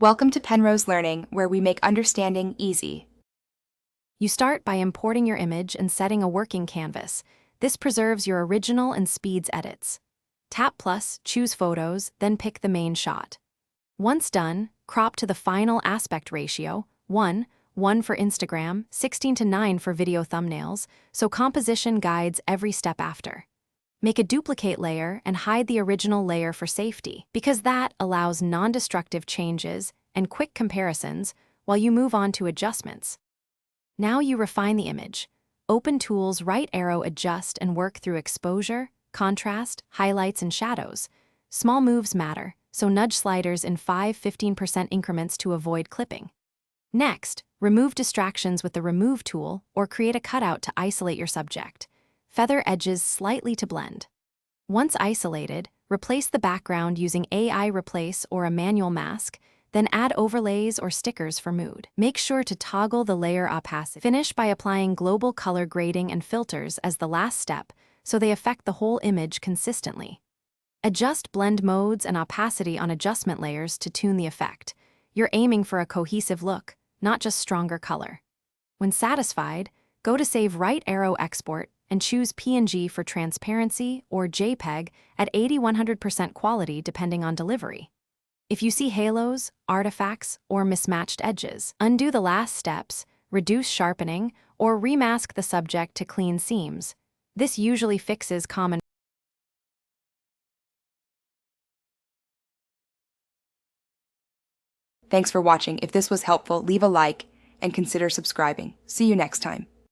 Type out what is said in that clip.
Welcome to Penrose Learning, where we make understanding easy. You start by importing your image and setting a working canvas. This preserves your original and speeds edits. Tap plus, choose photos, then pick the main shot. Once done, crop to the final aspect ratio, 1:1 for Instagram, 16:9 for video thumbnails, so composition guides every step after. Make a duplicate layer and hide the original layer for safety, because that allows non-destructive changes and quick comparisons while you move on to adjustments. Now you refine the image. Open Tools, right arrow, adjust and work through exposure, contrast, highlights, and shadows. Small moves matter, so nudge sliders in 5-15% increments to avoid clipping. Next, remove distractions with the Remove tool or create a cutout to isolate your subject. Feather edges slightly to blend. Once isolated, replace the background using AI Replace or a manual mask, then add overlays or stickers for mood. Make sure to toggle the layer opacity. Finish by applying global color grading and filters as the last step, so they affect the whole image consistently. Adjust blend modes and opacity on adjustment layers to tune the effect. You're aiming for a cohesive look, not just stronger color. When satisfied, go to Save, right arrow, export, and choose PNG for transparency or JPEG at 80-100% quality depending on delivery. If you see halos, artifacts, or mismatched edges, undo the last steps, reduce sharpening, or remask the subject to clean seams. This usually fixes common. Thanks for watching. If this was helpful, leave a like and consider subscribing. See you next time.